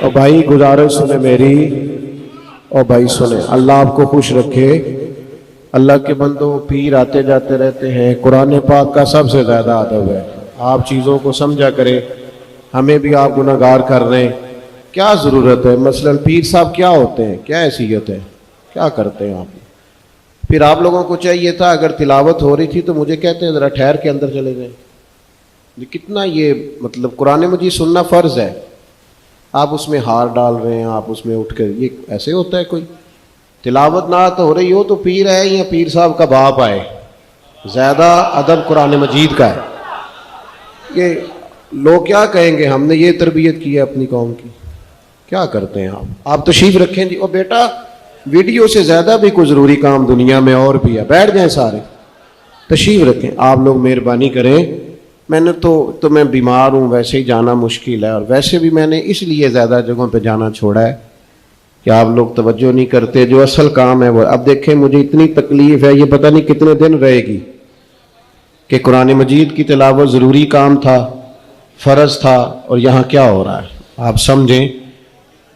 और भाई गुजारिश सुने मेरी, और भाई सुने, अल्लाह आपको खुश रखे। अल्लाह के बंदों, पीर आते जाते रहते हैं, कुरान पाक का सबसे ज़्यादा अदब है। आप चीज़ों को समझा करें, हमें भी आप गुनाहगार कर रहे हैं, क्या ज़रूरत है? मसलन पीर साहब क्या होते हैं, क्या हैसियत है, क्या करते हैं आप? फिर आप लोगों को चाहिए था, अगर तिलावत हो रही थी तो मुझे कहते हैं ज़रा ठहर के अंदर चले जाएं। कितना ये मतलब कुरान मजीद सुनना फ़र्ज़ है, आप उसमें हार डाल रहे हैं, आप उसमें उठ कर, ये ऐसे होता है? कोई तिलावत ना तो हो रही हो तो पीर है या पीर साहब का बाप आए, ज़्यादा अदब कुरान मजीद का है। ये लोग क्या कहेंगे, हमने ये तरबियत की है अपनी कौम की। क्या करते हैं आप तशरीफ रखें जी। और बेटा, वीडियो से ज़्यादा भी कोई ज़रूरी काम दुनिया में और भी है, बैठ जाएं सारे, तशरीफ रखें। आप लोग मेहरबानी करें, मैंने तो मैं बीमार हूँ, वैसे ही जाना मुश्किल है, और वैसे भी मैंने इसलिए ज़्यादा जगहों पे जाना छोड़ा है कि आप लोग तवज्जो नहीं करते, जो असल काम है वो। अब देखें, मुझे इतनी तकलीफ़ है, ये पता नहीं कितने दिन रहेगी, कि कुरान मजीद की तिलावत ज़रूरी काम था, फ़र्ज़ था, और यहाँ क्या हो रहा है आप समझें।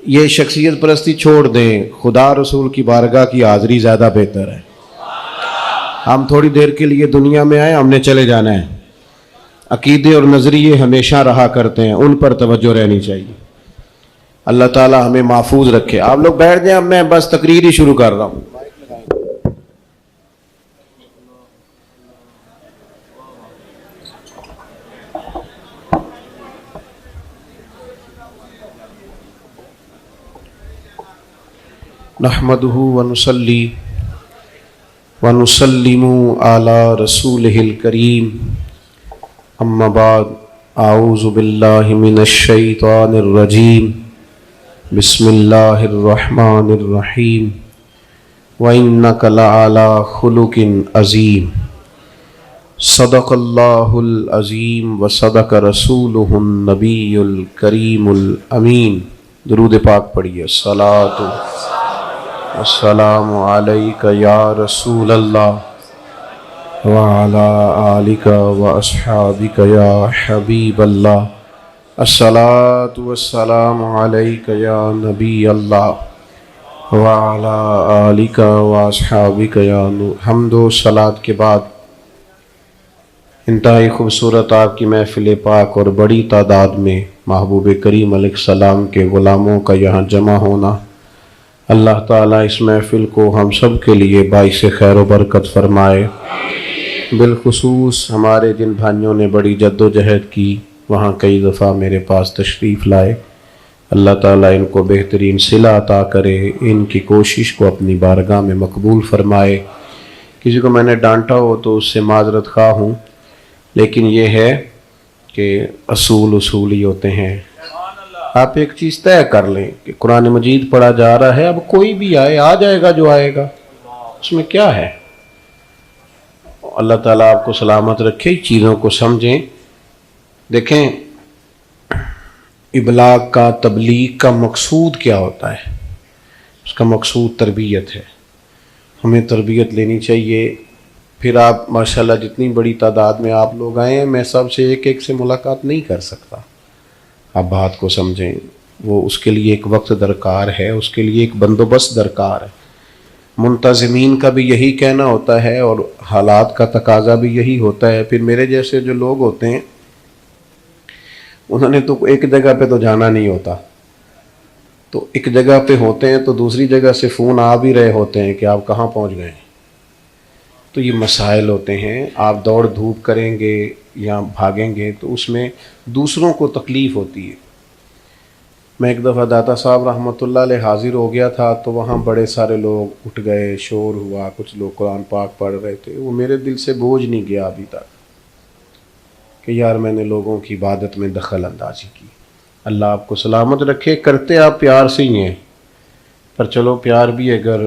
ये शख्सियत परस्ती छोड़ दें, खुदा रसूल की बारगाह की हाज़री ज़्यादा बेहतर है। हम थोड़ी देर के लिए दुनिया में आए, हमने चले जाना है। अकीदे और नज़रिए हमेशा रहा करते हैं, उन पर तवज्जो रहनी चाहिए। अल्लाह ताला हमें महफूज रखे। आप लोग बैठ जाएं, अब मैं बस तकरीर ही शुरू कर रहा हूँ। नहमदुहु व नुसल्ली व नुसल्लिमु अला रसूलिहिल करीम, अम्मा बाद, आऊज़ु बिल्लाहि मिनश शैतानिर रजीम, बिस्मिल्लाहिर रहमानिर रहीम, व इन्नका लअला खुलुकिन अज़ीम, सदक़ल्लाहुल अज़ीम व सदक़ रसूलुहुन नबियुल करीमुल अमीन। दुरूद पाक पढ़िए। सलातु अस्सलामु अलैका या रसूल अल्लाह व अला आलिका व अस्हाबिका या हबीब अल्लाह। अस्सलातु वस्सलामु अलैका या नबी अल्लाह व अला आलिका व अस्हाबिका या नूर। हम्दो सलात के बाद इंतहाई खूबसूरत आपकी महफिल पाक और बड़ी तादाद में महबूब करीम अलैहिस्सलाम के ग़ुलामों का यहाँ जमा होना, अल्लाह ताला इस महफिल को हम सब के लिए बाइस खैर व बरकत फरमाए। बिलखुसूस हमारे जिन भाइयों ने बड़ी जद्दोजहद की, वहाँ कई दफ़ा मेरे पास तशरीफ़ लाए, अल्लाह ताला इनको बेहतरीन सिला अता करे, इनकी कोशिश को अपनी बारगाह में मकबूल फरमाए। किसी को मैंने डांटा हो तो उससे माजरत खा हूँ, लेकिन ये है कि असूल उसूल ही होते हैं। आप एक चीज़ तय कर लें कि कुरान मजीद पढ़ा जा रहा है, अब कोई भी आए, आ जाएगा जो आएगा, उसमें क्या है। अल्लाह ताला आपको सलामत रखे, चीज़ों को समझें। देखें, इबलाग का, तबलीग का मकसूद क्या होता है? उसका मकसूद तरबियत है। हमें तरबियत लेनी चाहिए। फिर आप माशाल्लाह जितनी बड़ी तादाद में आप लोग आए हैं, मैं सबसे एक एक से मुलाकात नहीं कर सकता। आप बात को समझें, वो उसके लिए एक वक्त दरकार है, उसके लिए एक बंदोबस्त दरकार है। मुंतज़िमीन का भी यही कहना होता है और हालात का तकाजा भी यही होता है। फिर मेरे जैसे जो लोग होते हैं, उन्होंने तो एक जगह पे तो जाना नहीं होता, तो एक जगह पे होते हैं तो दूसरी जगह से फ़ोन आ भी रहे होते हैं कि आप कहाँ पहुँच गए। तो ये मसाइल होते हैं। आप दौड़ धूप करेंगे या भागेंगे तो उसमें दूसरों को तकलीफ़ होती है। मैं एक दफ़ा दाता साहब रहमतुल्लाह अलैह हाज़िर हो गया था, तो वहाँ बड़े सारे लोग उठ गए, शोर हुआ, कुछ लोग कुरान पाक पढ़ रहे थे। वो मेरे दिल से बोझ नहीं गया अभी तक कि यार मैंने लोगों की इबादत में दखल अंदाजी की। अल्लाह आपको सलामत रखे। करते आप प्यार से ही हैं, पर चलो प्यार भी अगर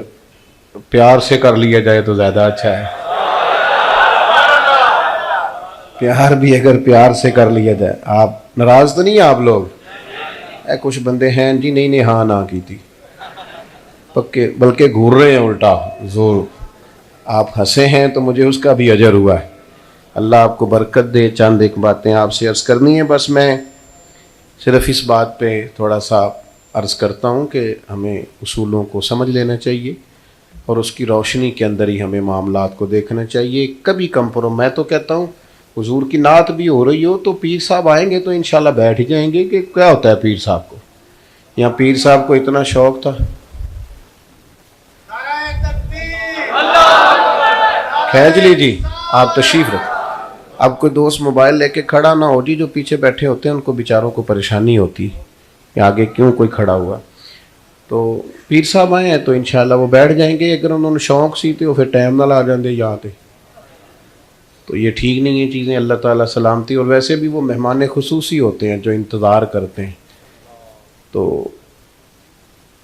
प्यार से कर लिया जाए तो ज़्यादा अच्छा है। प्यार भी अगर प्यार से कर लिया जाए। आप नाराज़ तो नहीं? आप लोग कुछ बंदे हैं जी, नहीं हाँ ना की थी पक्के, बल्कि घूर रहे हैं उल्टा जोर। आप हंसे हैं तो मुझे उसका भी अजर हुआ है। अल्लाह आपको बरकत दे। चंद एक बातें आपसे अर्ज़ करनी है बस। मैं सिर्फ इस बात पे थोड़ा सा अर्ज़ करता हूँ कि हमें उसूलों को समझ लेना चाहिए और उसकी रोशनी के अंदर ही हमें मामलात को देखना चाहिए। कभी मैं तो कहता हूँ हुजूर की नात भी हो रही हो तो पीर साहब आएंगे तो इंशाल्लाह बैठ ही जाएंगे कि क्या होता है पीर साहब को। यहाँ पीर साहब को इतना शौक था। खैजली जी आप तशरीफ रखें। अब कोई दोस्त मोबाइल लेके खड़ा ना हो जी, जो पीछे बैठे होते हैं उनको बेचारों को परेशानी होती है कि आगे क्यों कोई खड़ा हुआ। तो पीर साहब आए हैं तो इंशाल्लाह वो बैठ जाएंगे। अगर उन्होंने शौक सी तो फिर टाइम ना ला जाते यहाँ पे, तो ये ठीक नहीं है चीज़ें। अल्लाह ताला सलामती। और वैसे भी वो मेहमान खुसूसी होते हैं जो इंतज़ार करते हैं। तो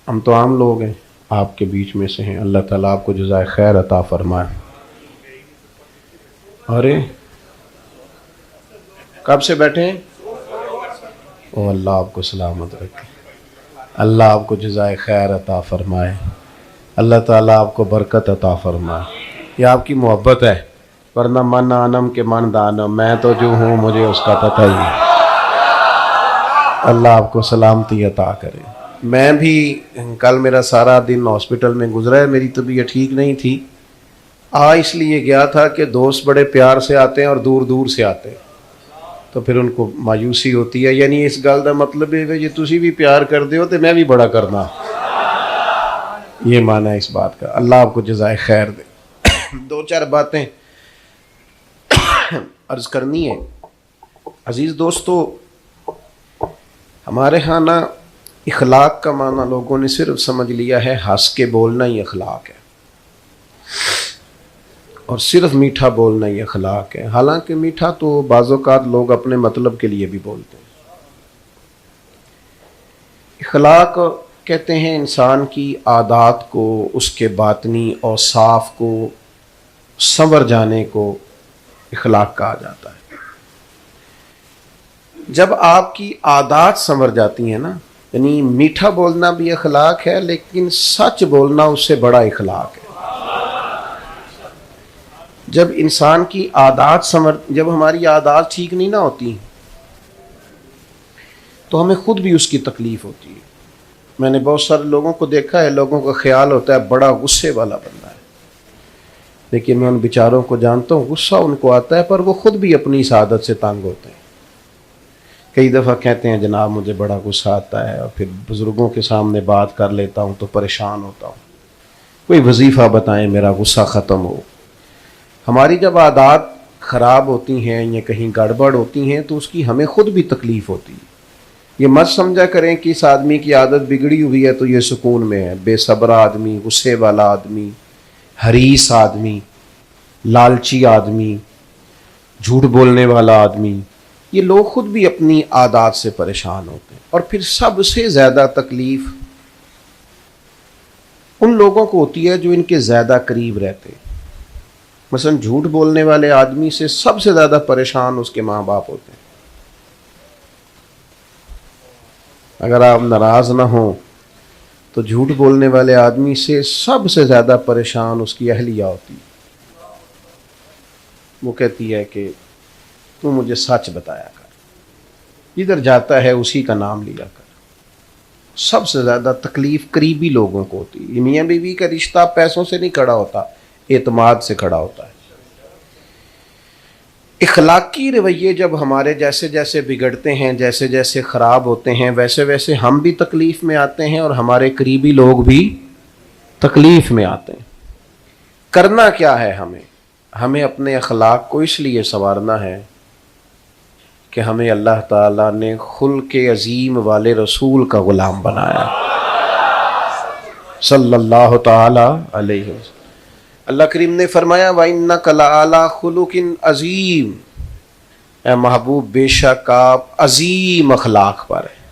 हम तो आम लोग हैं, आपके बीच में से हैं। अल्लाह ताला आपको जज़ाए खैर अता फरमाए। अरे कब से बैठे हैं? ओ अल्लाह आपको सलामत रखे, अल्लाह आपको जज़ाए खैर अता फरमाए, अल्लाह ताला आपको बरकत अता फरमाए। ये आपकी मोहब्बत है, वरना मन आनम के मन दानम, मैं तो जो हूँ मुझे उसका पता ही है। अल्लाह आपको सलामती अता करे। मैं भी कल मेरा सारा दिन हॉस्पिटल में गुजरा है, मेरी तबीयत ठीक नहीं थी। इसलिए गया था कि दोस्त बड़े प्यार से आते हैं और दूर दूर से आते हैं, तो फिर उनको मायूसी होती है। यानी इस गल का मतलब है जे तुसी भी प्यार कर दो तो मैं भी बड़ा करना, ये माना है इस बात का। अल्लाह आपको जज़ाए खैर दे। दो चार बातें अर्ज करनी है। अजीज़ दोस्तों, हमारे यहाँ ना इखलाक का माना लोगों ने सिर्फ समझ लिया है हंस के बोलना ही अखलाक है, और सिर्फ मीठा बोलना ही अखलाक है। हालांकि मीठा तो बाज़-औक़ात लोग अपने मतलब के लिए भी बोलते हैं। इखलाक कहते हैं इंसान की आदात को, उसके बातनी और साफ को संवर जाने को इखलाक कहा जाता है। जब आपकी आदात संवर जाती है ना, यानी मीठा बोलना भी अखलाक है, लेकिन सच बोलना उससे बड़ा इखलाक है। जब इंसान की आदात जब हमारी आदात ठीक नहीं ना होती तो हमें खुद भी उसकी तकलीफ होती है। मैंने बहुत सारे लोगों को देखा है, लोगों का ख्याल होता है बड़ा गुस्से वाला बंदा है, लेकिन मैं उन बेचारों को जानता हूँ, गुस्सा उनको आता है पर वो खुद भी अपनी इस आदत से तंग होते हैं। कई दफ़ा कहते हैं जनाब मुझे बड़ा गुस्सा आता है, और फिर बुज़ुर्गों के सामने बात कर लेता हूँ तो परेशान होता हूँ, कोई वजीफ़ा बताएं मेरा गुस्सा ख़त्म हो। हमारी जब आदत ख़राब होती हैं या कहीं गड़बड़ होती हैं तो उसकी हमें खुद भी तकलीफ़ होती है। ये मत समझा करें कि इस आदमी की आदत बिगड़ी हुई है तो ये सुकून में है। बेसब्र आदमी, गुस्से वाला आदमी, हरीस आदमी, लालची आदमी, झूठ बोलने वाला आदमी, ये लोग खुद भी अपनी आदत से परेशान होते हैं। और फिर सबसे ज़्यादा तकलीफ़ उन लोगों को होती है जो इनके ज़्यादा करीब रहते हैं। मसलन झूठ बोलने वाले आदमी से सबसे ज़्यादा परेशान उसके माँ बाप होते हैं। अगर आप नाराज़ ना हो तो झूठ बोलने वाले आदमी से सबसे ज़्यादा परेशान उसकी अहलिया होती है। वो कहती है कि तू मुझे सच बताया कर, जिधर जाता है उसी का नाम लिया कर। सबसे ज़्यादा तकलीफ़ करीबी लोगों को होती है। मियाँ बीवी का रिश्ता पैसों से नहीं खड़ा होता, एतमाद से खड़ा होता है। इखलाकी रवैये जब हमारे जैसे जैसे बिगड़ते हैं, जैसे जैसे ख़राब होते हैं, वैसे वैसे हम भी तकलीफ़ में आते हैं और हमारे करीबी लोग भी तकलीफ़ में आते हैं। करना क्या है हमें अपने अखलाक को इसलिए संवारना है कि हमें अल्लाह ताला ने खुल्क़े अज़ीम वाले रसूल का ग़ुलाम बनाया सल्लल्लाहु ताला अलैहि वसल्लम। अल्लाह करीम ने फरमाया व इन्नका लअला खुलुकिन अज़ीम, ए महबूब बेशक आप अज़ीम अखलाक पर है।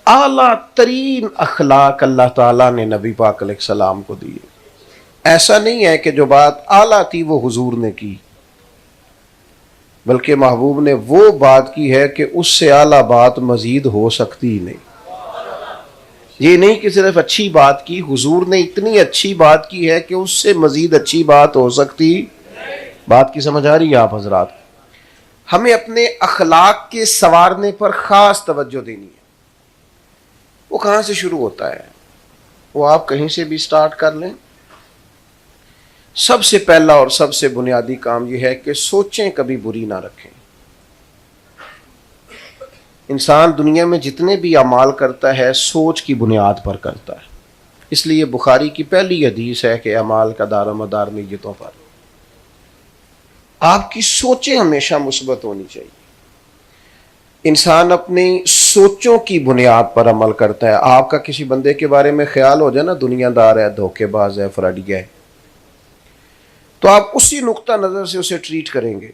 आला तरीन अखलाक अल्लाह ताला ने नबी पाक अलैहिस्सलाम को दिए। ऐसा नहीं है कि जो बात आला थी वो हुजूर ने की, बल्कि महबूब ने वो बात की है कि उससे आला बात मजीद हो सकती ही नहीं। ये नहीं कि सिर्फ अच्छी बात की, हुजूर ने इतनी अच्छी बात की है कि उससे मजीद अच्छी बात हो सकती। बात की समझ आ रही है आप हजरात? हमें अपने अखलाक के संवारने पर ख़ास तवज्जो देनी है। कहां से शुरू होता है, वो आप कहीं से भी स्टार्ट कर लें। सबसे पहला और सबसे बुनियादी काम यह है कि सोचें कभी बुरी ना रखें। इंसान दुनिया में जितने भी अमाल करता है सोच की बुनियाद पर करता है। इसलिए बुखारी की पहली हदीस है कि अमाल का दारोमदार नीयतों पर। आपकी सोचें हमेशा मुस्बत होनी चाहिए। इंसान अपनी सोचों की बुनियाद पर अमल करता है। आपका किसी बंदे के बारे में ख्याल हो जाए ना, दुनियादार है, धोखेबाज है, फ्रॉडिया है, तो आप उसी नुक्ता नजर से उसे ट्रीट करेंगे।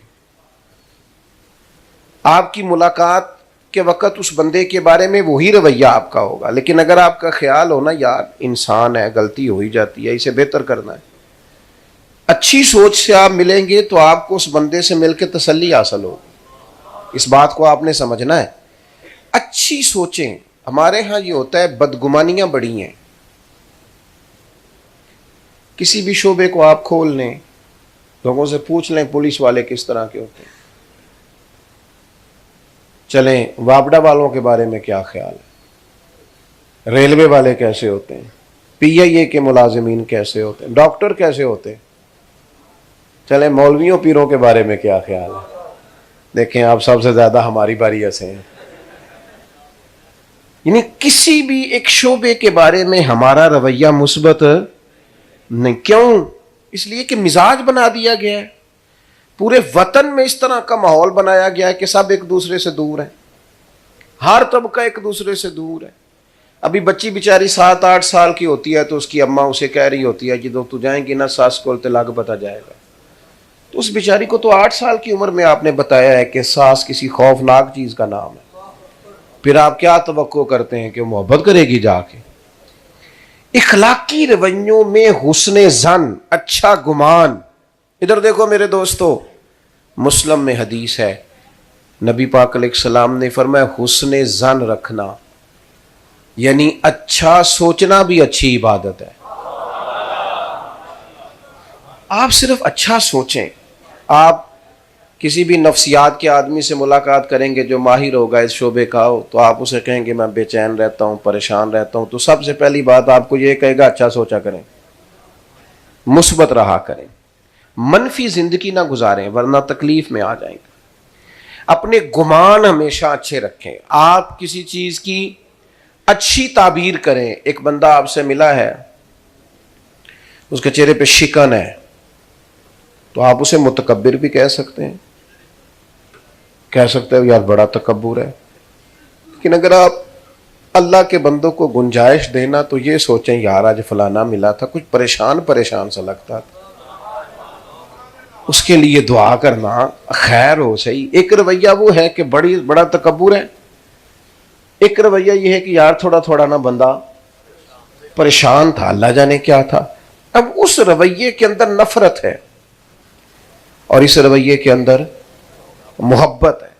आपकी मुलाकात के वक्त उस बंदे के बारे में वही रवैया आपका होगा। लेकिन अगर आपका ख्याल हो ना, यार इंसान है, गलती हो ही जाती है, इसे बेहतर करना है, अच्छी सोच से आप मिलेंगे तो आपको उस बंदे से मिलकर तसल्ली हासिल होगी। इस बात को आपने समझना है। अच्छी सोचें। हमारे यहां ये होता है, बदगुमानियां बड़ी हैं। किसी भी शोबे को आप खोल लें, लोगों से पूछ लें पुलिस वाले किस तरह के होते हैं, चलें वापडा वालों के बारे में क्या ख्याल है, रेलवे वाले कैसे होते हैं, पीआईए के मुलाजिमीन कैसे होते हैं, डॉक्टर कैसे होते हैं, चलें मौलवियों पीरों के बारे में क्या ख्याल है। देखें आप सबसे ज्यादा हमारी बारी ऐसे हैं। यानी किसी भी एक शोबे के बारे में हमारा रवैया मुस्बत नहीं। क्यों? इसलिए कि मिजाज बना दिया गया है। पूरे वतन में इस तरह का माहौल बनाया गया है कि सब एक दूसरे से दूर है, हर तबका एक दूसरे से दूर है। अभी बच्ची बेचारी 7-8 साल की होती है तो उसकी अम्मा उसे कह रही होती है कि जो तू जाएंगी ना सास को तलाक बता जाएगा। तो उस बेचारी को तो 8 साल की उम्र में आपने बताया है कि सास किसी खौफनाक चीज का नाम है। फिर आप क्या तवक्को करते हैं कि वो मोहब्बत करेगी जाके? इखलाकी रवैयों में हुस्ने जन, अच्छा गुमान। इधर देखो मेरे दोस्तों, मुस्लिम में हदीस है, नबी पाक अलैहिस्सलाम ने फरमाया हुस्ने जन रखना, यानी अच्छा सोचना भी अच्छी इबादत है। आप सिर्फ अच्छा सोचें। आप किसी भी नफ्सियात के आदमी से मुलाकात करेंगे जो माहिर होगा इस शोबे का हो, तो आप उसे कहेंगे मैं बेचैन रहता हूं, परेशान रहता हूं, तो सबसे पहली बात आपको यह कहेगा अच्छा सोचा करें, मुस्बत रहा करें, मनफी जिंदगी ना गुजारें वरना तकलीफ में आ जाएंगे। अपने गुमान हमेशा अच्छे रखें। आप किसी चीज की अच्छी ताबीर करें। एक बंदा आपसे मिला है, उसके चेहरे पे शिकन है, तो आप उसे मुतकब्बिर भी कह सकते हैं, कह सकते हो यार बड़ा तकब्बुर है। लेकिन अगर आप अल्लाह के बंदों को गुंजाइश देना तो ये सोचें यार आज फलाना मिला था, कुछ परेशान परेशान सा लगता था, उसके लिए दुआ करना, खैर हो सही। एक रवैया वो है कि बड़ा तकब्बुर है, एक रवैया ये है कि यार थोड़ा थोड़ा ना बंदा परेशान था, अल्लाह जाने क्या था। अब उस रवैये के अंदर नफरत है और इस रवैये के अंदर मोहब्बत है।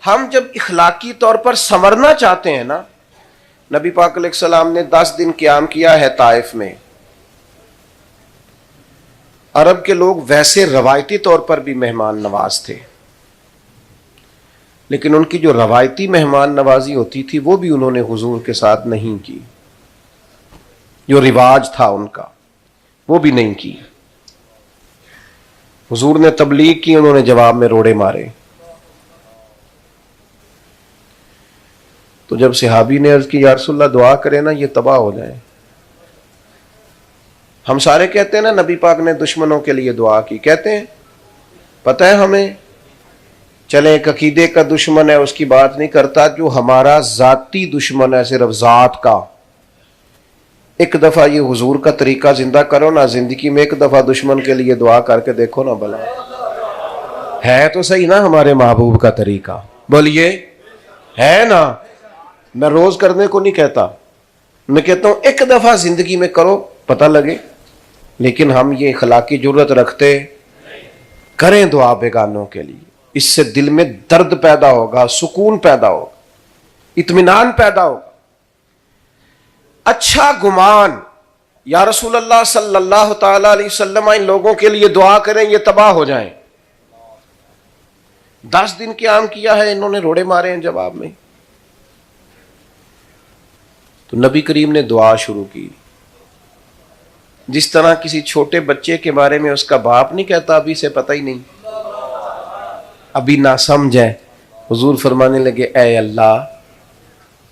हम जब इखलाकी तौर पर संवरना चाहते हैं ना, नबी पाक अलैहिस्सलाम ने 10 दिन क़याम किया है ताइफ में। अरब के लोग वैसे रवायती तौर पर भी मेहमान नवाज थे, लेकिन उनकी जो रवायती मेहमान नवाजी होती थी वो भी उन्होंने हुजूर के साथ नहीं की। जो रिवाज था उनका वो भी नहीं की। हुजूर ने तबलीग की, उन्होंने जवाब में रोड़े मारे। तो जब सहाबी ने अर्ज की या रसूलल्लाह दुआ करे ना ये तबाह हो जाए। हम सारे कहते हैं ना नबी पाक ने दुश्मनों के लिए दुआ की, कहते हैं पता है हमें। चले एक अकीदे का दुश्मन है उसकी बात नहीं करता, जो हमारा जाती दुश्मन है सिर्फ जात का। एक दफा ये हुजूर का तरीका जिंदा करो ना, जिंदगी में एक दफा दुश्मन के लिए दुआ करके देखो ना, भला है तो सही ना हमारे महबूब का तरीका? बोलिए है ना? मैं रोज करने को नहीं कहता, मैं कहता हूं एक दफा जिंदगी में करो, पता लगे। लेकिन हम ये इखलाकी जुर्रत रखते? करें दुआ बेगानों के लिए, इससे दिल में दर्द पैदा होगा, सुकून पैदा होगा, इत्मीनान पैदा होगा। अच्छा गुमान, या रसूलल्लाह सल्लल्लाहु ताला अलैहि वसल्लम इन लोगों के लिए दुआ करें ये तबाह हो जाएं। 10 दिन क़याम किया है इन्होंने, रोड़े मारे हैं जवाब में। तो नबी करीम ने दुआ शुरू की। जिस तरह किसी छोटे बच्चे के बारे में उसका बाप नहीं कहता अभी से पता ही नहीं, अभी ना समझ है, हुजूर फरमाने लगे ऐ अल्लाह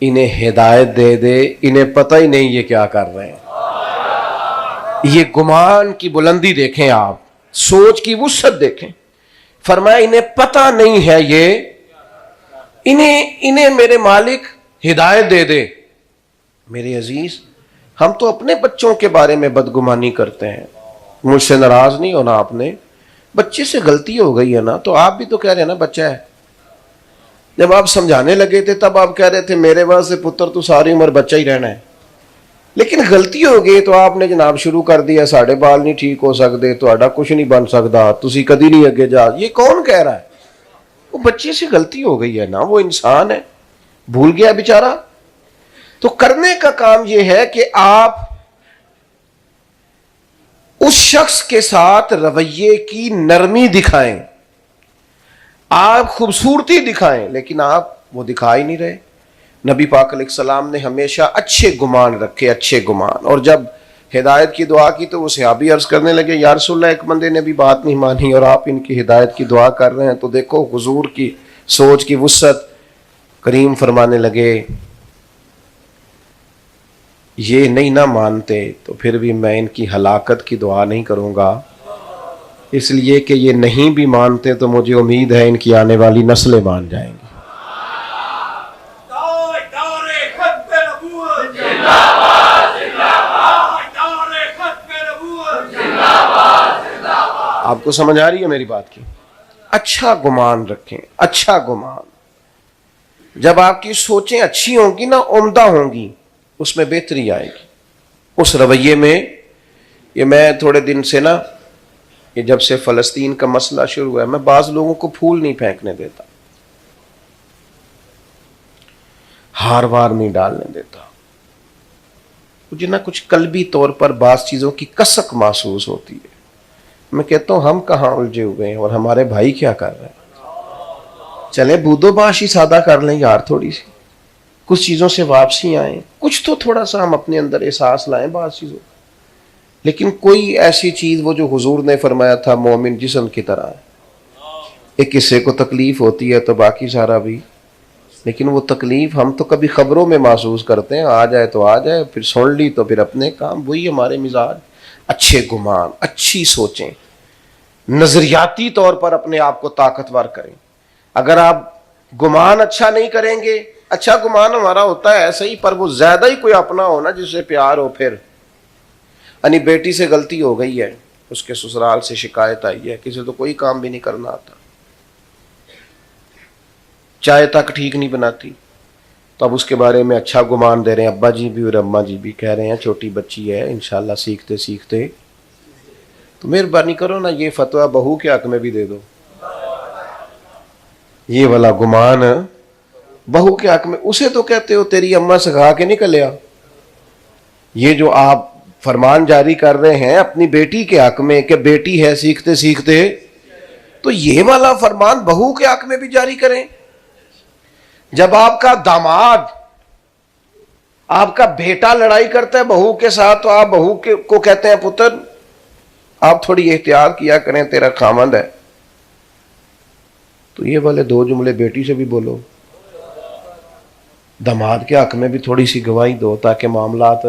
इन्हें हिदायत दे दे, इन्हें पता ही नहीं ये क्या कर रहे हैं। ये गुमान की बुलंदी देखें आप, सोच की वुसअत देखें। फरमाया इन्हें पता नहीं है, ये इन्हें मेरे मालिक हिदायत दे दे। मेरे अजीज, हम तो अपने बच्चों के बारे में बदगुमानी करते हैं। मुझसे नाराज नहीं होना आपने, बच्चे से गलती हो गई है ना, तो आप भी तो कह रहे हैं ना बच्चा है। जब आप समझाने लगे थे तब आप कह रहे थे मेरे वास्ते पुत्र तू सारी उम्र बच्चा ही रहना है, लेकिन गलती हो गई तो आपने जनाब शुरू कर दिया साढ़े बाल नहीं ठीक हो सकते, ਤੁਹਾਡਾ कुछ नहीं बन सकता, तुसी कदी नहीं अगे जा। ये कौन कह रहा है? वो बच्चे से गलती हो गई है ना, वो इंसान है, भूल गया बेचारा। तो करने का काम यह है कि आप उस शख्स के साथ रवैये की नरमी दिखाएं, आप खूबसूरती दिखाएं, लेकिन आप वो दिखा ही नहीं रहे। नबी पाक अलैहिस्सलाम ने हमेशा अच्छे गुमान रखे, अच्छे गुमान। और जब हिदायत की दुआ की तो वो सहाबी अर्ज करने लगे या रसूलल्लाह एक बंदे ने भी बात नहीं मानी और आप इनकी हिदायत की दुआ कर रहे हैं। तो देखो हुजूर की सोच की वुसअत। करीम फरमाने लगे ये नहीं ना मानते तो फिर भी मैं इनकी हलाकत की दुआ नहीं करूंगा, इसलिए कि ये नहीं भी मानते तो मुझे उम्मीद है इनकी आने वाली नस्लें मान जाएंगी। आपको समझ आ रही है मेरी बात की? अच्छा गुमान रखें, अच्छा गुमान। जब आपकी सोचें अच्छी होंगी ना, उम्दा होंगी, उसमें बेहतरी आएगी, उस रवैये में। ये मैं थोड़े दिन से ना, ये जब से फलस्तीन का मसला शुरू हुआ है, मैं बाज लोगों को फूल नहीं फेंकने देता, हार वार नहीं डालने देता। मुझे ना कुछ कल्बी तौर पर बाज चीजों की कसक महसूस होती है। मैं कहता हूं हम कहां उलझे हुए हैं और हमारे भाई क्या कर रहे हैं। चले बूदोबाश ही सादा कर लें यार, थोड़ी सी कुछ चीजों से वापसी आए, कुछ तो थोड़ा सा हम अपने अंदर एहसास लाएं बात चीजों। लेकिन कोई ऐसी चीज वो जो हुजूर ने फरमाया था मोमिन जिस्म की तरह है, एक हिस्से को तकलीफ होती है तो बाकी सारा भी। लेकिन वो तकलीफ हम तो कभी खबरों में महसूस करते हैं, आ जाए तो आ जाए, फिर सुन ली तो फिर अपने काम। वही हमारे मिजाज। अच्छे गुमान, अच्छी सोचें, नजरियाती तौर पर अपने आप को ताकतवर करें। अगर आप गुमान अच्छा नहीं करेंगे, अच्छा गुमान हमारा होता है ऐसे ही, पर वो ज्यादा ही कोई अपना हो ना जिससे प्यार हो। फिर यानी बेटी से गलती हो गई है, उसके ससुराल से शिकायत आई है, किसी तो कोई काम भी नहीं करना आता, चाय तक ठीक नहीं बनाती, तो अब उसके बारे में अच्छा गुमान दे रहे हैं। अब्बा जी भी और अम्मा जी भी कह रहे हैं छोटी बच्ची है, इंशाल्लाह सीखते सीखते। तो मेहरबानी करो ना, ये फतवा बहू के हक में भी दे दो। ये वाला गुमान बहू के हक में, उसे तो कहते हो तेरी अम्मा सिखा के निकल आया। ये जो आप फरमान जारी कर रहे हैं अपनी बेटी के हक में कि बेटी है सीखते सीखते, तो ये वाला फरमान बहू के हक में भी जारी करें। जब आपका दामाद, आपका बेटा लड़ाई करता है बहू के साथ, तो आप बहू को कहते हैं पुत्र आप थोड़ी एहतियात किया करें, तेरा खामंद है। तो ये वाले दो जुमले बेटी से भी बोलो, दामाद के हक में भी थोड़ी सी गवाही दो ताकि मामलात।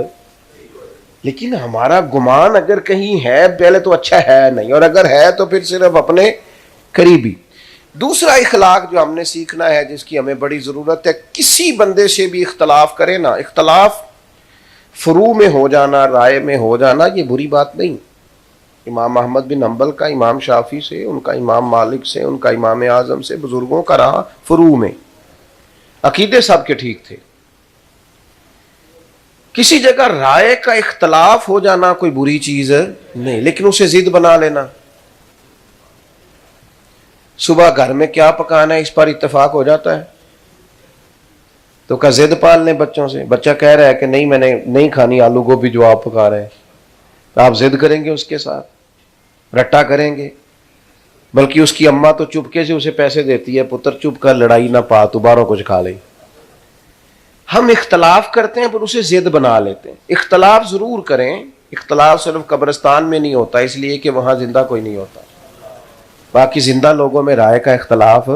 लेकिन हमारा गुमान अगर कहीं है, पहले तो अच्छा है नहीं, और अगर है तो फिर सिर्फ अपने करीबी। दूसरा इखलाक जो हमने सीखना है, जिसकी हमें बड़ी जरूरत है, किसी बंदे से भी इख्तलाफ करे ना, इख्तलाफ फरू में हो जाना, राय में हो जाना, ये बुरी बात नहीं। इमाम अहमद बिन हंबल का इमाम शाफी से, उनका इमाम मालिक से, उनका इमाम आजम से, बुजुर्गों का रहा फरू में, अकीदे सबके ठीक थे। किसी जगह राय का इख्तलाफ हो जाना कोई बुरी चीज नहीं, लेकिन उसे जिद बना लेना। सुबह घर में क्या पकाना है इस पर इत्तेफाक हो जाता है, तो का जिद पाल लें बच्चों से। बच्चा कह रहा है कि नहीं मैंने नहीं खानी आलू गोभी जो आप पका रहे हैं, तो आप जिद करेंगे उसके साथ, रट्टा करेंगे। बल्कि उसकी अम्मा तो चुपके से उसे पैसे देती है, पुत्र चुप कर लड़ाई ना पा, तू बाहरों कुछ खा ले। हम इख्तलाफ करते हैं पर उसे जिद बना लेते हैं। इख्तलाफ जरूर करें, इख्तलाफ सिर्फ कब्रिस्तान में नहीं होता इसलिए कि वहां जिंदा कोई नहीं होता, बाकी जिंदा लोगों में राय का इख्तलाफ,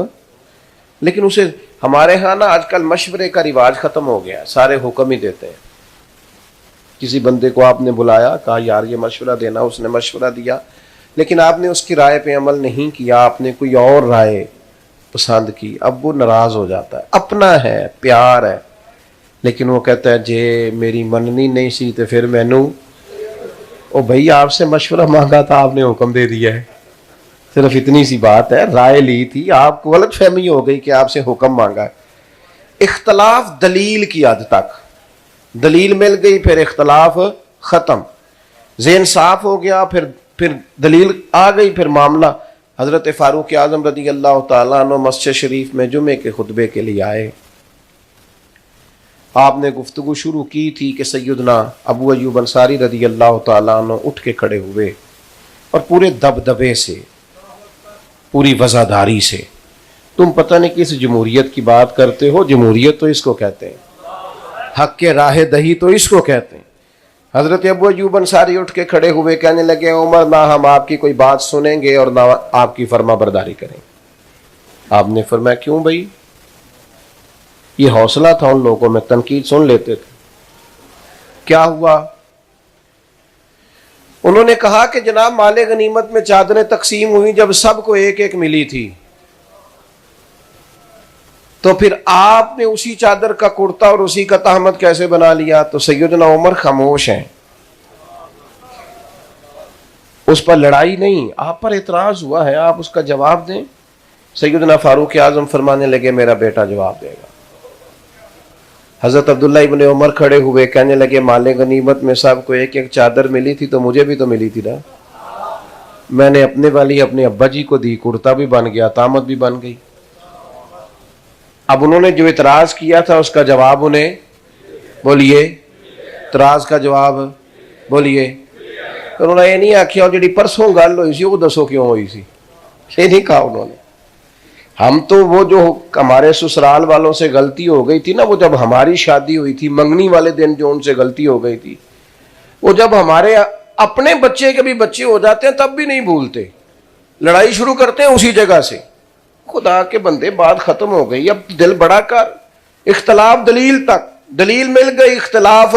लेकिन उसे हमारे यहाँ ना आजकल मशवरे का रिवाज खत्म हो गया, सारे हुक्म ही देते हैं। किसी बंदे को आपने बुलाया, कहा यार ये मशवरा देना, उसने मशवरा दिया, लेकिन आपने उसकी राय पे अमल नहीं किया, आपने कोई और राय पसंद की, अब वो नाराज हो जाता है। अपना है, प्यार है, लेकिन वो कहता है जे मेरी मननी नहीं सी तो फिर मैनू, ओ भाई आपसे मशवरा मांगा था, आपने हुक्म दे दिया है, सिर्फ इतनी सी बात है, राय ली थी, आपको गलत फहमी हो गई कि आपसे हुक्म मांगा है। इख्तलाफ दलील की हद तक, दलील मिल गई फिर इख्तलाफ खत्म, ज़हन साफ हो गया, फिर दलील आ गई, फिर मामला। हजरत फारूक आजम रदी अल्लाह तआला अन्हु मस्जिद शरीफ में जुमे के खुतबे के लिए आए। आपने गुफ्तगू शुरू की थी कि सैयदना अबू अय्यूब अंसारी रदी अल्लाह तआला अन्हु उठ के खड़े हुए और पूरे दबदबे से, पूरी वज़ादारी से, तुम पता नहीं किस जमहूरियत की बात करते हो, जमहूरियत तो इसको कहते हैं, हक के राह दही तो इसको कहते हैं। हजरत अबू अय्यूब अंसारी उठ के खड़े हुए, कहने लगे उमर ना हम आपकी कोई बात सुनेंगे और ना आपकी फर्मा बरदारी करेंगे। आपने फरमाया क्यों भाई? ये हौसला था उन लोगों में, तनकीद सुन लेते थे। क्या हुआ? उन्होंने कहा कि जनाब माले गनीमत में चादरें तकसीम हुई, जब सबको एक एक मिली थी तो फिर आपने उसी चादर का कुर्ता और उसी का तहमत कैसे बना लिया? तो सैयदना उमर खामोश हैं, उस पर लड़ाई नहीं, आप पर एतराज हुआ है, आप उसका जवाब दें। सैयदना फारूक आजम फरमाने लगे मेरा बेटा जवाब देगा। हजरत अब्दुल्ला इब्ने उमर खड़े हुए, कहने लगे माले गनीमत में सबको एक एक चादर मिली थी तो मुझे भी तो मिली थी ना, मैंने अपने वाली अपने अब्बा जी को दी, कुर्ता भी बन गया, तामत भी बन गई। अब उन्होंने जो इतराज किया था उसका जवाब उन्हें बोलिए, इतराज का जवाब बोलिए। तो उन्होंने ये नहीं आखिया जी परसों गल हुई सी वो दसो क्यों हुई सी, ये नहीं कहा उन्होंने। हम तो वो जो हमारे ससुराल वालों से गलती हो गई थी ना, वो जब हमारी शादी हुई थी मंगनी वाले दिन जो उनसे गलती हो गई थी, वो जब हमारे अपने बच्चे के भी बच्चे हो जाते हैं तब भी नहीं भूलते, लड़ाई शुरू करते हैं उसी जगह से। खुदा के बंदे बात खत्म हो गई, अब दिल बड़ा कर, इख्तलाफ दलील तक, दलील मिल गई, इख्तलाफ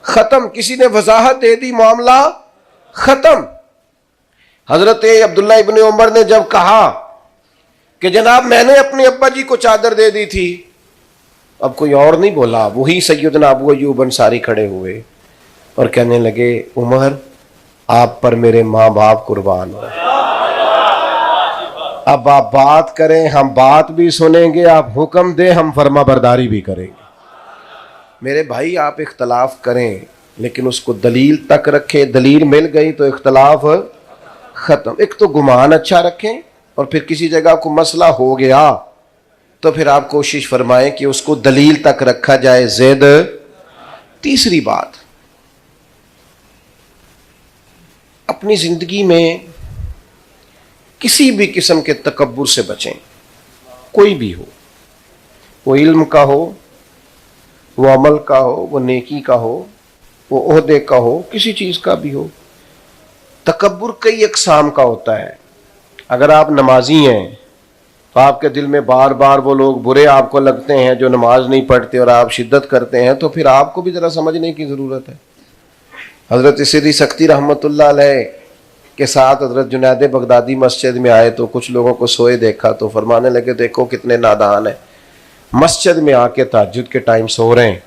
खत्म, किसी ने वजाहत दे दी, मामला खत्म। हजरत अब्दुल्ला इब्ने उमर ने जब कहा कि जनाब मैंने अपने अब्बा जी को चादर दे दी थी, अब कोई और नहीं बोला, वही सैयदना अबू अय्यूब अंसारी खड़े हुए और कहने लगे उमर आप पर मेरे माँ बाप कुर्बान हो, अब आप बात करें हम बात भी सुनेंगे, आप हुक्म दें हम फर्मा बरदारी भी करेंगे। मेरे भाई आप इख्तलाफ करें लेकिन उसको दलील तक रखें, दलील मिल गई तो इख्तलाफ खत्म। एक तो गुमान अच्छा रखें और फिर किसी जगह को मसला हो गया तो फिर आप कोशिश फरमाएं कि उसको दलील तक रखा जाए, जिद। तीसरी बात, अपनी जिंदगी में किसी भी किस्म के तकब्बुर से बचें, कोई भी हो, वो इल्म का हो, वो अमल का हो, वो नेकी का हो, वो ओहदे का हो, किसी चीज का भी हो। तकब्बुर कई अक़साम का होता है। अगर आप नमाजी हैं तो आपके दिल में बार बार वो लोग बुरे आपको लगते हैं जो नमाज नहीं पढ़ते और आप शिद्दत करते हैं, तो फिर आपको भी जरा समझने की जरूरत है। हजरत सिद्दी सख्ती रहमतुल्लाह अलैह के साथ हजरत जुनैद बगदादी मस्जिद में आए तो कुछ लोगों को सोए देखा तो फरमाने लगे देखो कितने नादान है, मस्जिद में आके तहज्जुद के टाइम सो रहे हैं,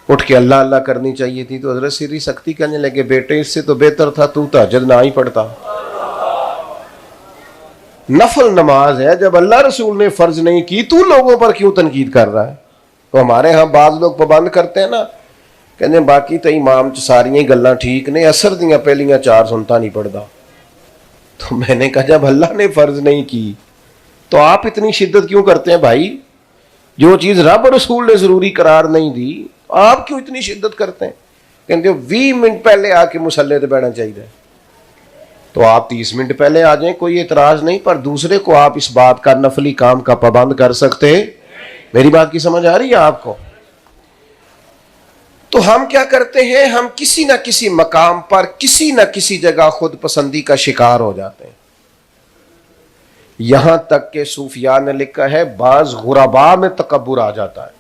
उठ के अल्लाह अल्लाह करनी चाहिए थी। तो हजरत सिद्दी सख्ती कहने लगे बेटे इससे तो बेहतर था तू तहज्जुद ना ही पढ़ता, नफल नमाज है, जब अल्लाह रसूल ने फर्ज नहीं की तू लोगों पर क्यों तनकीद कर रहा है। तो हमारे यहाँ बाज लोग पाबंद करते हैं ना, कहते बाकी तो इमाम च सारियां गल्लां ठीक ने, असर दियां पहलियां 4 सुनता नहीं पढ़ता। तो मैंने कहा जब अल्लाह ने फर्ज नहीं की तो आप इतनी शिद्दत क्यों करते हैं भाई? जो चीज रब रसूल ने जरूरी करार नहीं दी आप क्यों इतनी शिद्दत करते हैं? कहते 20 मिनट पहले आके मुसल्ले पे बैठना चाहिए, तो आप 30 मिनट पहले आ जाएं, कोई एतराज नहीं, पर दूसरे को आप इस बात का नफली काम का पाबंद कर सकते। मेरी बात की समझ आ रही है आपको? तो हम क्या करते हैं, हम किसी ना किसी मकाम पर किसी ना किसी जगह खुद पसंदी का शिकार हो जाते हैं। यहां तक के सूफिया ने लिखा है बाज गुरबा में तकब्बुर आ जाता है।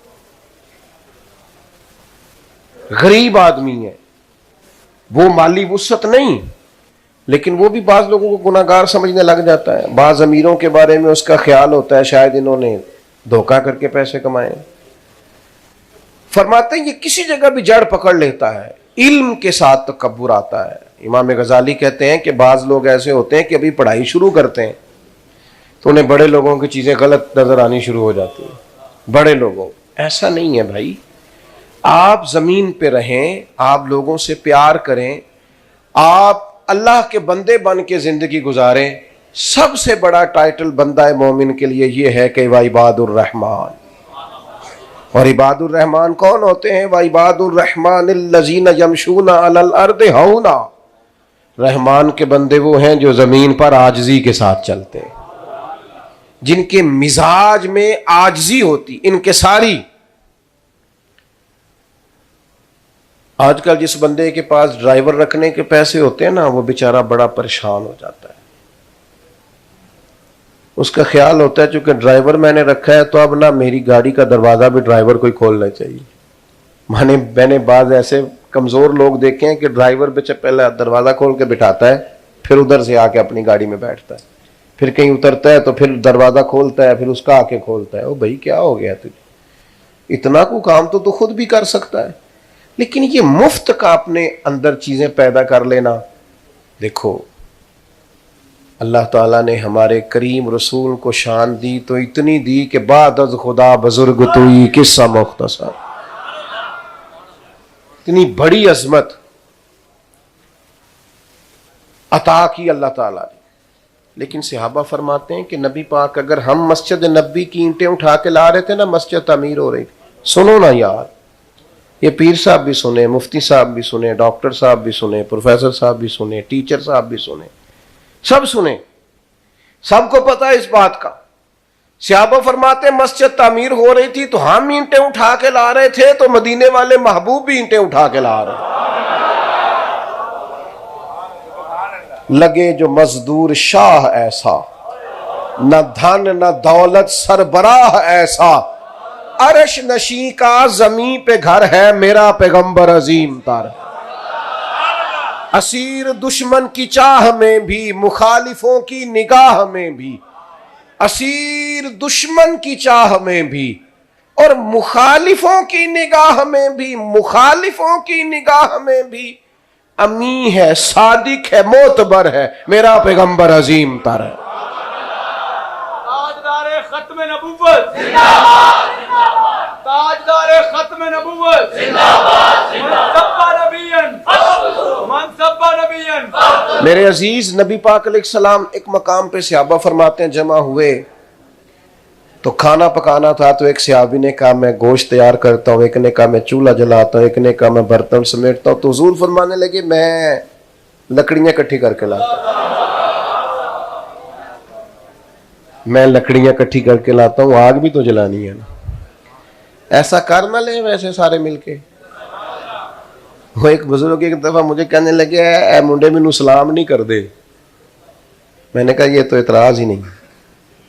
गरीब आदमी है, वो माली वुसअत नहीं, लेकिन वो भी बाज लोगों को गुनाहगार समझने लग जाता है। बाज अमीरों के बारे में उसका ख्याल होता है शायद इन्होंने धोखा करके पैसे कमाए। फरमाते हैं ये किसी जगह भी जड़ पकड़ लेता है, इल्म के साथ तकब्बुर आता है। इमाम गजाली कहते हैं कि बाज लोग ऐसे होते हैं कि अभी पढ़ाई शुरू करते हैं तो उन्हें बड़े लोगों की चीजें गलत नजर आनी शुरू हो जाती है। बड़े लोगों, ऐसा नहीं है भाई, आप जमीन पे रहें, आप लोगों से प्यार करें, आप अल्लाह के बंदे बन के जिंदगी गुजारें। सबसे बड़ा टाइटल बंदा मोमिन के लिए यह है कि व इबादुर रहमान। और इबादुर रहमान कौन होते हैं? व इबादुर रहमान अल्लज़ीना यमशूना अलल अर्दि हौना। रहमान के बंदे वो हैं जो जमीन पर आजजी के साथ चलते हैं, जिनके मिजाज में आजजी होती, इनके सारी। आजकल जिस बंदे के पास ड्राइवर रखने के पैसे होते हैं ना, वो बेचारा बड़ा परेशान हो जाता है। उसका ख्याल होता है चूंकि ड्राइवर मैंने रखा है तो अब ना मेरी गाड़ी का दरवाजा भी ड्राइवर को ही खोलना चाहिए। मैंने बाज ऐसे कमजोर लोग देखे हैं कि ड्राइवर बेचा पहले दरवाजा खोल के बिठाता है, फिर उधर से आके अपनी गाड़ी में बैठता है, फिर कहीं उतरता है तो फिर दरवाजा खोलता है, फिर उसका आके खोलता है। ओ भाई क्या हो गया तुझे, इतना को काम तो खुद भी कर सकता है। लेकिन ये मुफ्त का अपने अंदर चीजें पैदा कर लेना। देखो अल्लाह ताला ने हमारे करीम रसूल को शान दी तो इतनी दी कि बाद अज खुदा बुजुर्ग तुई किस्सा मुख्तसर, इतनी बड़ी अजमत अता की अल्लाह ताला ने। लेकिन सहाबा फरमाते हैं कि नबी पाक अगर हम मस्जिद नबी की ईंटें उठा के ला रहे थे ना, मस्जिद तामीर हो रही थी, सुनो ना यार, ये पीर साहब भी सुने, मुफ्ती साहब भी सुने, डॉक्टर साहब भी सुने, प्रोफेसर साहब भी सुने, टीचर साहब भी सुने, सब सुने, सबको पता है इस बात का। सहाबा फरमाते मस्जिद तामीर हो रही थी तो हम ईंटें उठा के ला रहे थे, तो मदीने वाले महबूब भी ईंटें उठा के ला रहे। लगे जो मजदूर शाह ऐसा, न धन न दौलत सरबराह ऐसा, अरश नशी का जमीन पे घर है मेरा पैगंबर अजीम तर। असीर दुश्मन की चाह में भी, मुखालिफों की निगाह में भी, असीर दुश्मन की चाह में भी और मुखालिफों की निगाह में भी, मुखालिफों की निगाह में भी अमी है, सादिक है, मोतबर है मेरा पैगंबर अजीम तर है। ताजदारे खत्म नबूवत जिंदाबाद, ताजदारे खत्म नबूवत जिंदाबाद, मनसब्बा नबियन। मेरे अजीज नबी पाक अलैहिस्सलाम एक मकाम पे सहाबा फरमाते हैं जमा हुए तो खाना पकाना था, तो एक सहाबी ने कहा मैं गोश्त तैयार करता हूँ, एक ने कहा मैं चूल्हा जलाता हूँ, एक ने कहा मैं बर्तन समेटता हूँ। तो हुजूर फरमाने लगे मैं लकड़ियां इकट्ठी करके लाता हूँ, मैं लकड़ियां इकट्ठी करके लाता हूँ, आग भी तो जलानी है ना। ऐसा कर ना ले वैसे सारे मिलके। वो एक बुजुर्ग एक दफा मुझे कहने लगे ए मुंडे मैनू सलाम नहीं कर दे। मैंने कहा ये तो इतराज ही नहीं,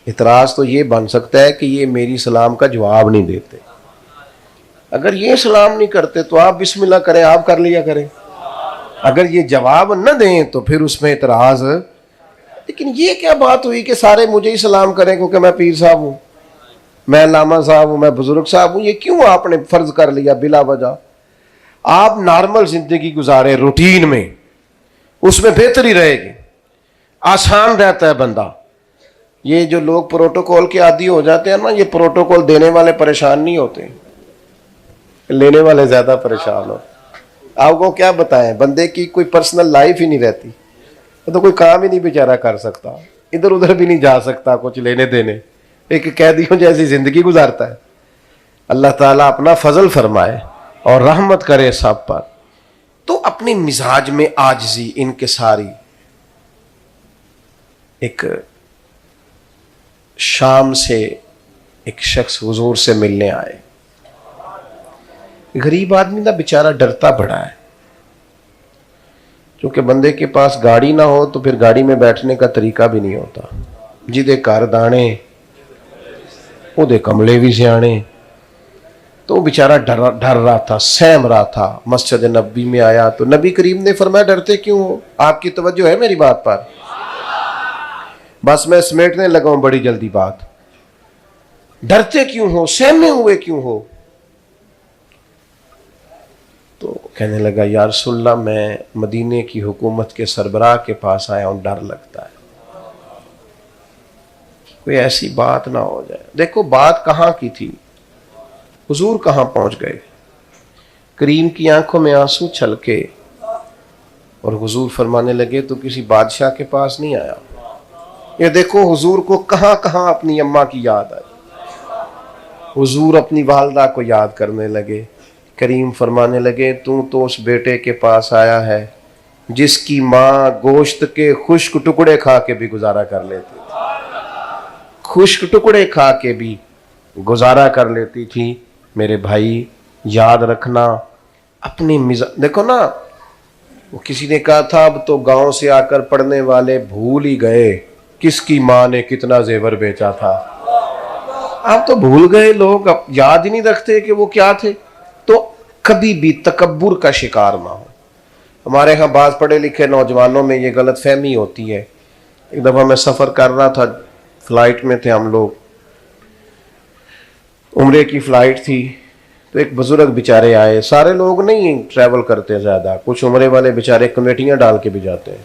इतराज तो ये बन सकता है कि ये मेरी सलाम का जवाब नहीं देते। अगर ये सलाम नहीं करते तो आप बिस्मिल्लाह करें, आप कर लिया करें। अगर ये जवाब न दें तो फिर उसमें इतराज। लेकिन ये क्या बात हुई कि सारे मुझे ही सलाम करें क्योंकि मैं पीर साहब हूं, मैं लामा साहब हूं, मैं बुजुर्ग साहब हूं। ये क्यों आपने फर्ज कर लिया बिला वजह? आप नॉर्मल जिंदगी गुजारे रूटीन में, उसमें बेहतरी रहेगी, आसान रहता है बंदा। ये जो लोग प्रोटोकॉल के आदी हो जाते हैं ना, ये प्रोटोकॉल देने वाले परेशान नहीं होते, लेने वाले ज्यादा परेशान होते। आपको क्या बताएं, बंदे की कोई पर्सनल लाइफ ही नहीं रहती, तो कोई काम ही नहीं बेचारा कर सकता, इधर उधर भी नहीं जा सकता कुछ लेने देने, एक कैदियों जैसी जिंदगी गुजारता है। अल्लाह ताला अपना फजल फरमाए और रहमत करे सब पर। तो अपने मिजाज में आजिज़ी इनके सारी। एक शाम से एक शख्स हुजूर से मिलने आए, गरीब आदमी ना बेचारा डरता बड़ा है, क्योंकि बंदे के पास गाड़ी ना हो तो फिर गाड़ी में बैठने का तरीका भी नहीं होता। जिदे घर दाने ओदे कमले भी सियाने। तो बेचारा डर रहा था, सहम रहा था। मस्जिद नबी में आया तो नबी करीम ने फरमाया डरते क्यों हो? आपकी तवज्जो है मेरी बात पर? बस मैं समेटने लगा हूं बड़ी जल्दी बात। डरते क्यों हो, सहमे हुए क्यों हो? तो कहने लगा यार रसूलल्लाह, मैं मदीने की हुकूमत के सरबराह के पास आया हूं, डर लगता है कोई ऐसी बात ना हो जाए। देखो बात कहां की थी, हुजूर कहां पहुंच गए। करीम की आंखों में आंसू छलके और हुजूर फरमाने लगे तो किसी बादशाह के पास नहीं आया। ये देखो हुजूर को कहां कहां अपनी अम्मा की याद आई। हुजूर अपनी वालदा को याद करने लगे। करीम फरमाने लगे तू तो उस बेटे के पास आया है जिसकी माँ गोश्त के खुश्क टुकड़े खा के भी गुजारा कर लेती थी, खुश्क टुकड़े खा के भी गुजारा कर लेती थी। मेरे भाई याद रखना अपनी देखो ना, वो किसी ने कहा था अब तो गांव से आकर पढ़ने वाले भूल ही गए किसकी माँ ने कितना जेवर बेचा था। अब तो भूल गए लोग, अब याद ही नहीं रखते कि वो क्या थे। तो कभी भी तकब्बुर का शिकार ना हो। हमारे यहाँ बाज पढ़े लिखे नौजवानों में ये गलत फहमी होती है। एक दफा मैं सफर कर रहा था, फ्लाइट में थे हम लोग, उम्रे की फ्लाइट थी। तो एक बुजुर्ग बेचारे आए, सारे लोग नहीं ट्रैवल करते ज्यादा, कुछ उम्रे वाले बेचारे कमेटियां डाल के भी जाते हैं,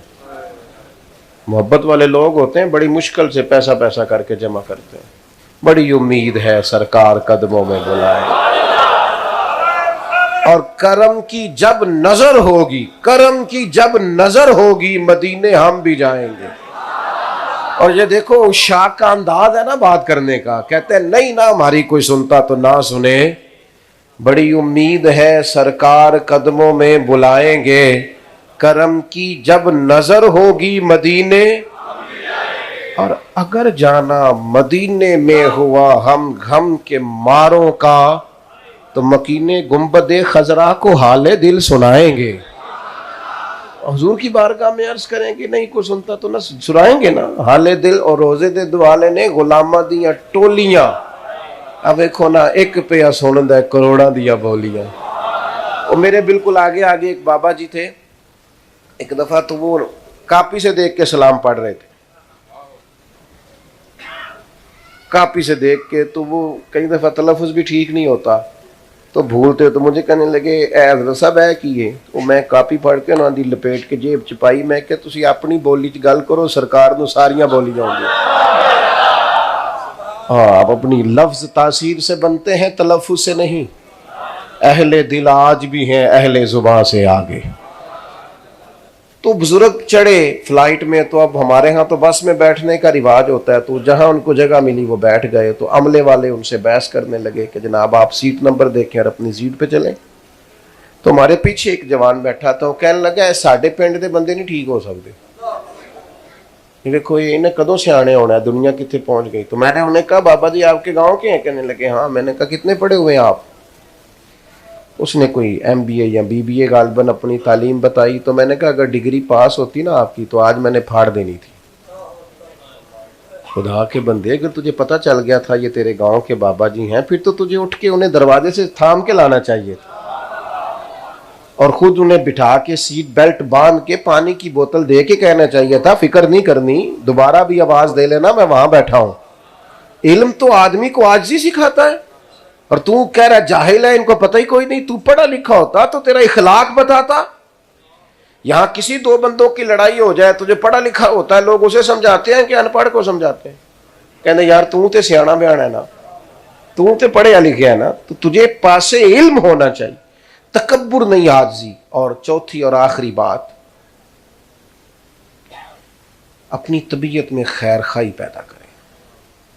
मोहब्बत वाले लोग होते हैं, बड़ी मुश्किल से पैसा पैसा करके जमा करते हैं। बड़ी उम्मीद है सरकार कदमों में बुलाए और करम की जब नजर होगी, करम की जब नजर होगी मदीने हम भी जाएंगे। और ये देखो शाह का अंदाज है ना बात करने का, कहते हैं नहीं ना हमारी कोई सुनता तो ना सुने, बड़ी उम्मीद है सरकार कदमों में बुलाएंगे, करम की जब नजर होगी मदीने। और अगर जाना मदीने में हुआ हम गम के मारों का तो मकीने गुंबदे खजरा को हाले दिल सुनाएंगे। हुजूर की बारगाह में अर्ज करेंगे नहीं कोई सुनता तो ना सुनाएंगे ना, हाले दिल और रोजे दे दुआले ने गुलामा दियां टोलियां। अब देखो ना एक पे सुनदा है करोड़ा दिया बोलियां। और मेरे बिल्कुल आगे आगे एक बाबा जी थे, एक दफा तो वो कापी से देख के सलाम पढ़ रहे थे, कापी से देख के, तो वो कई दफा तलफ़ुज़ भी ठीक नहीं होता तो भूलते, तो मुझे कहने लगे हज़रत साहब है कि ये, तो मैं कापी पढ़ के ना दी लपेट के जेब च पाई। मैं क्या तुसी अपनी बोली च गल करो, सरकार नूं सारियां बोली जाओगे। हाँ आप अपनी लफ्ज तासीर से बनते हैं, तलफ़ुज़ से नहीं। अहले दिल आज भी हैं अहले जुबान से आगे। तो बुजुर्ग चढ़े फ्लाइट में, तो अब हमारे यहाँ तो बस में बैठने का रिवाज होता है, तो जहाँ उनको जगह मिली वो बैठ गए। तो अमले वाले उनसे बहस करने लगे कि जनाब आप सीट नंबर देखें और अपनी सीट पे चलें। तो हमारे पीछे एक जवान बैठा था, वो कहने लगा साढ़े पिंड के बंदे नहीं ठीक हो सकते, देखो ये इन्हें कदों सियाने होना है, दुनिया कितने पहुंच गई। तो मैंने उन्हें कहा बाबा जी आपके गाँव के हैं? कहने लगे हाँ। मैंने कहा कितने पढ़े हुए हैं आप? उसने कोई MBA या BBA गालबन अपनी तालीम बताई। तो मैंने कहा अगर डिग्री पास होती ना आपकी तो आज मैंने फाड़ देनी थी। खुदा के बंदे अगर तुझे पता चल गया था ये तेरे गांव के बाबा जी हैं, फिर तो तुझे उठ के उन्हें दरवाजे से थाम के लाना चाहिए था और खुद उन्हें बिठा के सीट बेल्ट बांध के पानी की बोतल दे के कहना चाहिए था फिक्र नहीं करनी, दोबारा भी आवाज दे लेना मैं वहां बैठा हूं। इल्म तो आदमी को आजिज़ी सिखाता है और तू कह रहा जाहिल है, इनको पता ही कोई नहीं। तू पढ़ा लिखा होता तो तेरा इखलाक बताता। यहां किसी दो बंदों की लड़ाई हो जाए, तुझे पढ़ा लिखा होता है, लोग उसे समझाते हैं कि अनपढ़ को समझाते हैं। कहते यार तू तो सियाना बयाना है ना, तू तो पढ़े लिखे है ना, तो तुझे पासे इल्म होना चाहिए, तकब्बुर नहीं आजिज़ी। और चौथी और आखिरी बात, अपनी तबीयत में खैर खाई पैदा करें।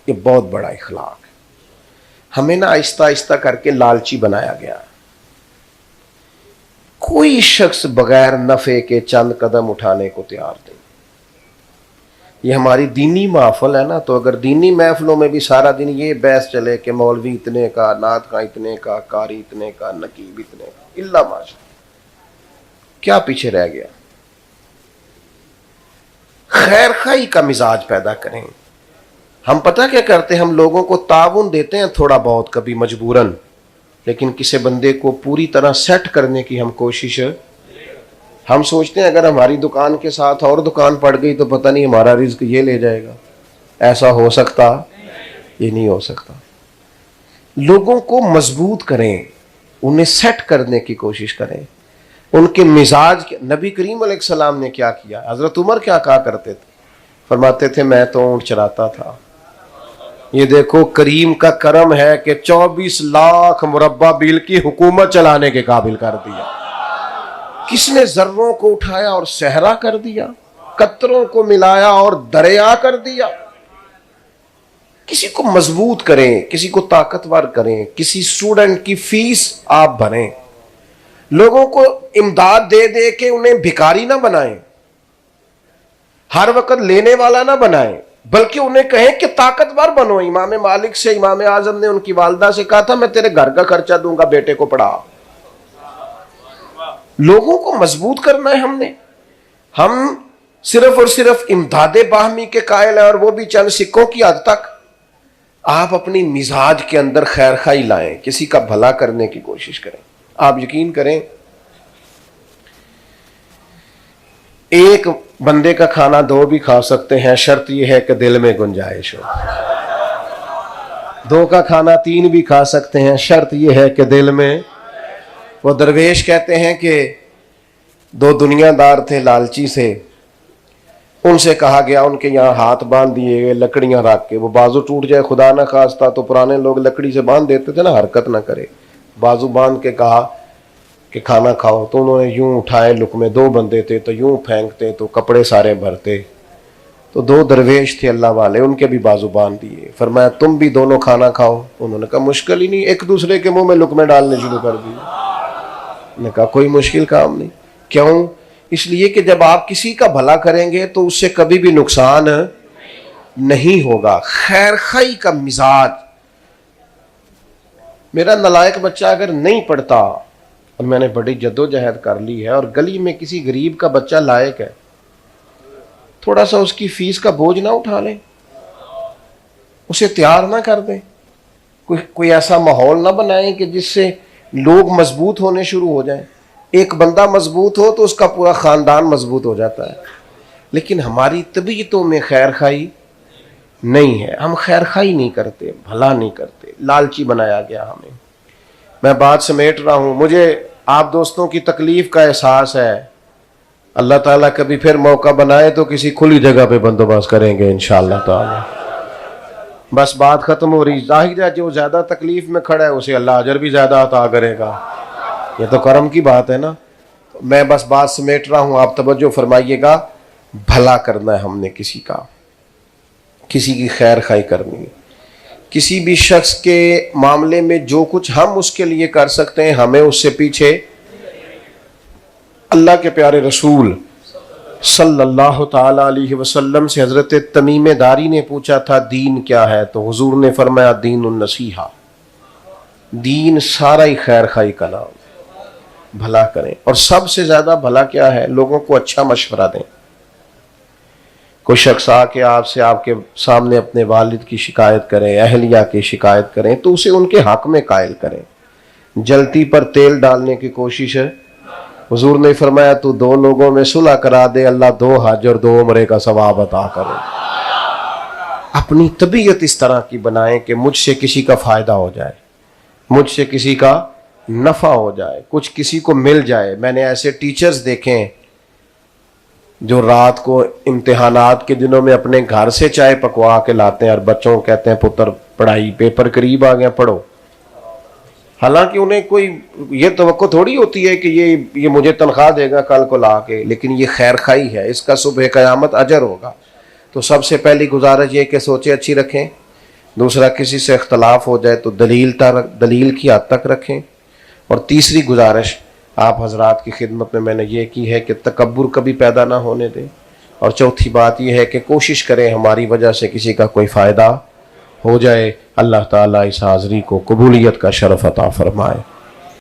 ये बहुत बड़ा इखलाक है। हमें ना आहिस्ता आहिस्ता करके लालची बनाया गया। कोई शख्स बगैर नफे के चंद कदम उठाने को तैयार नहीं। ये हमारी दीनी महफिल है ना, तो अगर दीनी महफिलों में भी सारा दिन ये बहस चले कि मौलवी इतने का, नात का इतने का, कारी इतने का, नकीब इतने का, इल्ला माशा, क्या पीछे रह गया? खैर खाई का मिजाज पैदा करें। हम पता क्या करते हैं, हम लोगों को ताउन देते हैं थोड़ा बहुत कभी मजबूरन, लेकिन किसी बंदे को पूरी तरह सेट करने की हम कोशिश, हम सोचते हैं अगर हमारी दुकान के साथ और दुकान पड़ गई तो पता नहीं हमारा रिज्क ये ले जाएगा। ऐसा हो सकता? ये नहीं हो सकता। लोगों को मजबूत करें, उन्हें सेट करने की कोशिश करें, उनके मिजाज। नबी करीम अलैहिस्सलाम ने क्या किया? हजरत उमर क्या कहा करते थे? फरमाते थे मैं तो ऊंट चराता था। ये देखो करीम का करम है कि 24 लाख मुरब्बा मील की हुकूमत चलाने के काबिल कर दिया। किसने जर्रों को उठाया और सहरा कर दिया, कतरों को मिलाया और दरिया कर दिया। किसी को मजबूत करें, किसी को ताकतवर करें, किसी स्टूडेंट की फीस आप भरें। लोगों को इमदाद दे दे के उन्हें भिखारी ना बनाएं, हर वक्त लेने वाला ना बनाएं, बल्कि उन्हें कहें कि ताकतवर बनो। इमाम मालिक से इमाम आजम ने उनकी वालदा से कहा था मैं तेरे घर का खर्चा दूंगा, बेटे को पढ़ा। लोगों को मजबूत करना है हमने। हम सिर्फ और सिर्फ इमदादे बाहमी के कायल हैं, और वो भी चंद सिक्कों की हद तक। आप अपनी मिजाज के अंदर खैर खाई लाएं, किसी का भला करने की कोशिश करें। आप यकीन करें, एक बंदे का खाना दो भी खा सकते हैं, शर्त यह है कि दिल में गुंजाइश हो। दो का खाना तीन भी खा सकते हैं, शर्त यह है कि दिल में। वो दरवेश कहते हैं कि दो दुनियादार थे लालची से, उनसे कहा गया, उनके यहाँ हाथ बांध दिए गए लकड़ियां रख के, वो बाजू टूट जाए खुदा ना खास्ता तो पुराने लोग लकड़ी से बांध देते थे ना, हरकत ना करे। बाजू बांध के कहा कि खाना खाओ, तो उन्होंने यूं उठाए लुकमे, दो बंदे थे तो यूं फेंकते तो कपड़े सारे भरते। तो दो दरवेश थे अल्लाह वाले, उनके भी बाजू बांध दिए। फरमाया तुम भी दोनों खाना खाओ। उन्होंने कहा मुश्किल ही नहीं, एक दूसरे के मुंह में लुकमे डालने शुरू कर दिए। ने कहा कोई मुश्किल काम नहीं। क्यों? इसलिए कि जब आप किसी का भला करेंगे तो उससे कभी भी नुकसान नहीं होगा। खैर खाई का मिजाज। मेरा नालायक बच्चा अगर नहीं पढ़ता और मैंने बड़ी जद्दोजहद कर ली है, और गली में किसी गरीब का बच्चा लायक है, थोड़ा सा उसकी फीस का बोझ ना उठा लें, उसे तैयार ना कर दें, कोई ऐसा माहौल ना बनाएं कि जिससे लोग मजबूत होने शुरू हो जाएं। एक बंदा मजबूत हो तो उसका पूरा खानदान मजबूत हो जाता है। लेकिन हमारी तबीयतों में खैर खाई नहीं है, हम खैर खाई नहीं करते, भला नहीं करते, लालची बनाया गया हमें। मैं बात समेट रहा हूं, मुझे आप दोस्तों की तकलीफ का एहसास है। अल्लाह ताला कभी फिर मौका बनाए तो किसी खुली जगह पे बंदोबस्त करेंगे इंशाअल्लाह ताला। बस बात खत्म हो रही। जाहिर है जो ज्यादा तकलीफ में खड़ा है उसे अल्लाह अजर भी ज्यादा अता करेगा, ये तो करम की बात है ना। मैं बस बात समेट रहा हूं, आप तवज्जो फरमाइएगा। भला करना है हमने किसी का, किसी की खैर खाई करनी है। किसी भी शख्स के मामले में जो कुछ हम उसके लिए कर सकते हैं, हमें उससे पीछे। अल्लाह के प्यारे रसूल सल्लल्लाहु ताला अलैहि वसल्लम से हजरत तमीम दारी ने पूछा था दीन क्या है, तो हुजूर ने फरमाया दीनुन नसीहा, दीन सारा ही खैर खाई का नाम, भला करें। और सबसे ज्यादा भला क्या है? लोगों को अच्छा मशवरा दें। कोई शख्स आके आपसे आपके सामने अपने वालिद की शिकायत करें, अहलिया की शिकायत करें, तो उसे उनके हक में कायल करें। जलती पर तेल डालने की कोशिश है। हुजूर ने फरमाया तू दो लोगों में सुलह करा दे, अल्लाह 2 हज और 2 उम्रे का सवाब अता करे। अपनी तबीयत इस तरह की बनाएं कि मुझसे किसी का फायदा हो जाए, मुझसे किसी का नफा हो जाए, कुछ किसी को मिल जाए। मैंने ऐसे टीचर्स देखे हैं जो रात को इम्तिहानात के दिनों में अपने घर से चाय पकवा के लाते हैं और बच्चों को कहते हैं पुत्र पढ़ाई, पेपर करीब आ गया, पढ़ो। हालांकि उन्हें कोई ये तवक्को थोड़ी होती है कि ये मुझे तनख्वाह देगा कल को ला के, लेकिन ये खैर खाई है, इसका सुबह क़यामत अजर होगा। तो सबसे पहली गुजारिश ये कि सोचे अच्छी रखें। दूसरा, किसी से इख्तलाफ हो जाए तो दलील की हद तक रखें। और तीसरी गुजारिश आप हजरात की खिदमत में मैंने ये की है कि तकब्बुर कभी पैदा ना होने दें। और चौथी बात यह है कि कोशिश करें हमारी वजह से किसी का कोई फ़ायदा हो जाए। अल्लाह ताला इस हाज़री को कबूलियत का शरफ अता फरमाए।